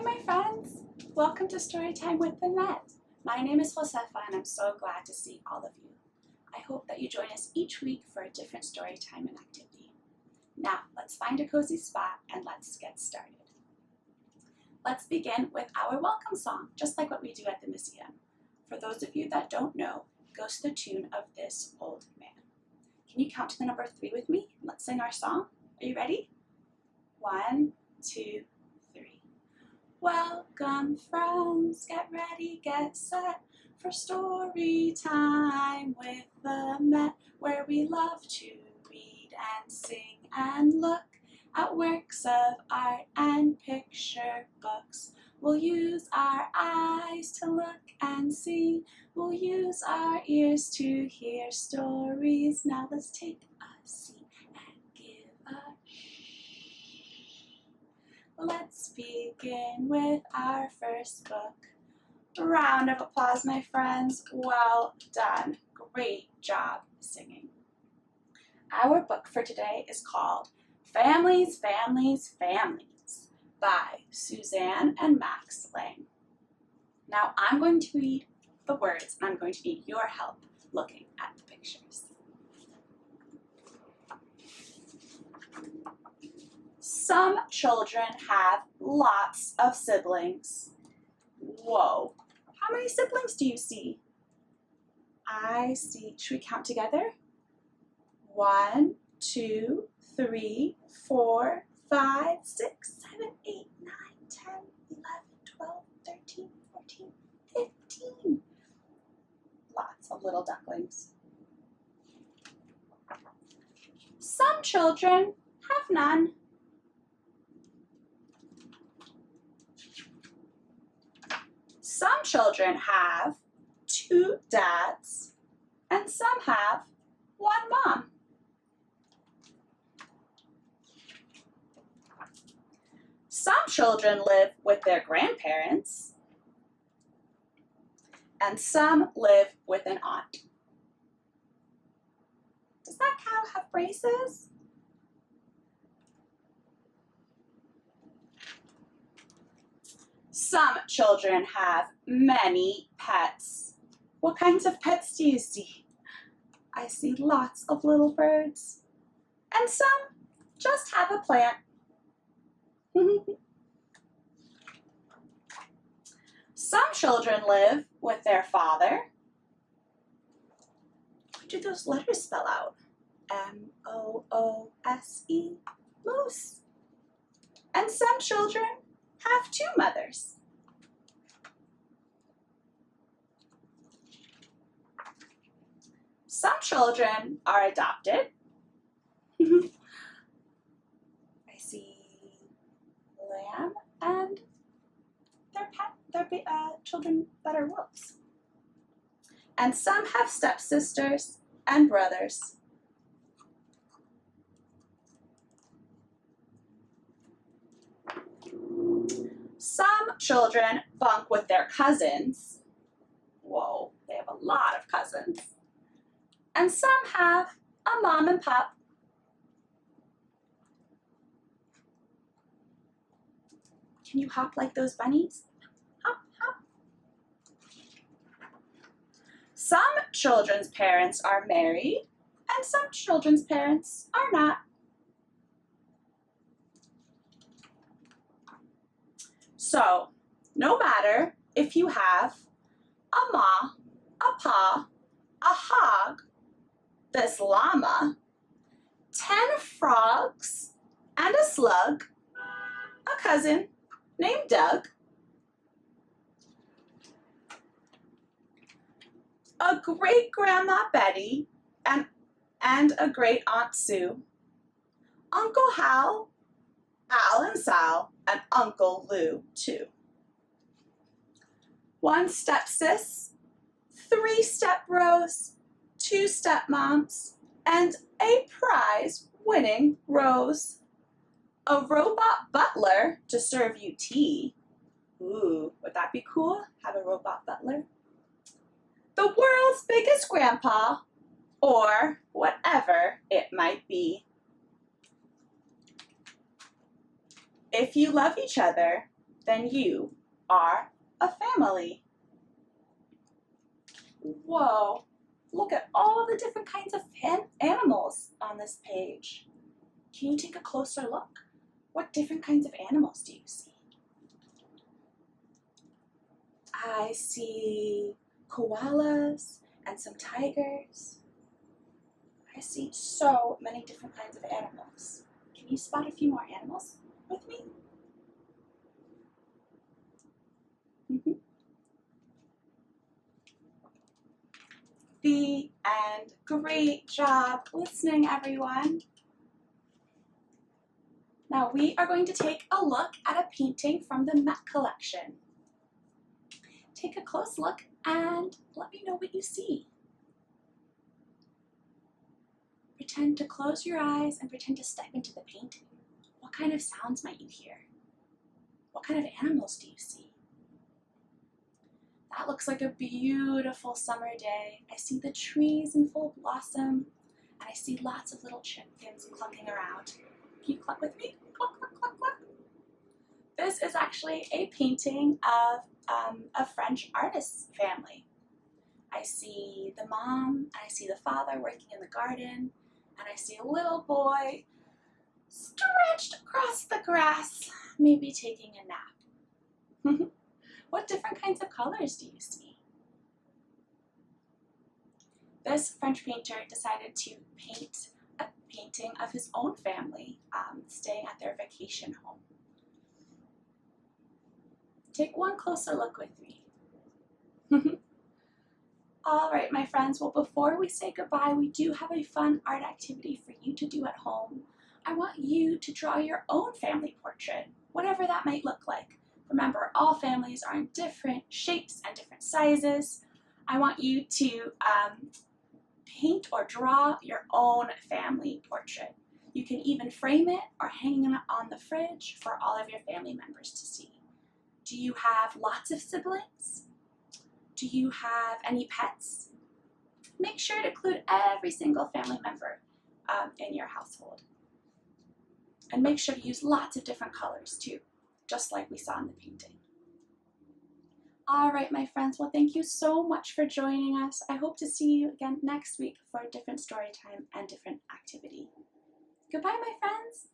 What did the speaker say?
Hi my friends! Welcome to Storytime with Manet. My name is Josefa and I'm so glad to see all of you. I hope that you join us each week for a different story time and activity. Now let's find a cozy spot and let's get started. Let's begin with our welcome song, just like what we do at the museum. For those of you that don't know, it goes to the tune of This Old Man. Can you count to the number 3 with me? Let's sing our song. Are you ready? 1, 2, 3. Welcome friends, get ready, get set for story time with the Met, where we love to read and sing and look at works of art and picture books. We'll use our eyes to look and see. We'll use our ears to hear stories. Now let's take a seat and give a Let's begin with our first book. Round of applause, my friends. Well done. Great job singing. Our book for today is called Families, Families, Families by Suzanne and Max Lang. Now I'm going to read the words and I'm going to need your help looking at the pictures. Some children have lots of siblings. Whoa, how many siblings do you see? I see, should we count together? 1, 2, 3, 4, 5, 6, 7, 8, 9, 10, 11, 12, 13, 14, 15. Lots of little ducklings. Some children have none. Some children have 2 dads, and some have 1 mom. Some children live with their grandparents, and some live with an aunt. Does that cow have braces? Some children have many pets. What kinds of pets do you see? I see lots of little birds, and some just have a plant. Some children live with their father. What do those letters spell out? M-O-O-S-E, moose. And some children have 2 mothers. Some children are adopted. I see lamb and their children that are wolves. And some have stepsisters and brothers. Some children bunk with their cousins. Whoa, they have a lot of cousins. And some have a mom and pop. Can you hop like those bunnies? Hop, hop. Some children's parents are married, and some children's parents are not. So, no matter if you have a ma, a pa, a hog, this llama, 10 frogs, and a slug, a cousin named Doug, a great-grandma Betty, and a great-aunt Sue, Uncle Hal, Al and Sal, and Uncle Lou, too. 1 stepsis, 3 step-bros, 2 stepmoms, and a prize-winning Rose. A robot butler to serve you tea. Ooh, would that be cool? Have a robot butler? The world's biggest grandpa, or whatever it might be. If you love each other, then you are a family. Whoa, look at all the different kinds of animals on this page. Can you take a closer look? What different kinds of animals do you see? I see koalas and some tigers. I see so many different kinds of animals. Can you spot a few more animals with me? The end. Great job listening, everyone. Now we are going to take a look at a painting from the Met collection. Take a close look and let me know what you see. Pretend to close your eyes and pretend to step into the painting. What kind of sounds might you hear? What kind of animals do you see? That looks like a beautiful summer day. I see the trees in full blossom, and I see lots of little chickens clucking around. Can you cluck with me? Cluck, cluck, cluck, cluck. This is actually a painting of a French artist's family. I see the mom, and I see the father working in the garden, and I see a little boy stretched across the grass, maybe taking a nap. What different kinds of colors do you see? This French painter decided to paint a painting of his own family staying at their vacation home. Take one closer look with me. All right, my friends, well, before we say goodbye, we do have a fun art activity for you to do at home. I want you to draw your own family portrait, whatever that might look like. Remember, all families are in different shapes and different sizes. I want you to paint or draw your own family portrait. You can even frame it or hang it on the fridge for all of your family members to see. Do you have lots of siblings? Do you have any pets? Make sure to include every single family member in your household. And make sure to use lots of different colors too, just like we saw in the painting. All right, my friends, well, thank you so much for joining us. I hope to see you again next week for a different story time and different activity. Goodbye, my friends.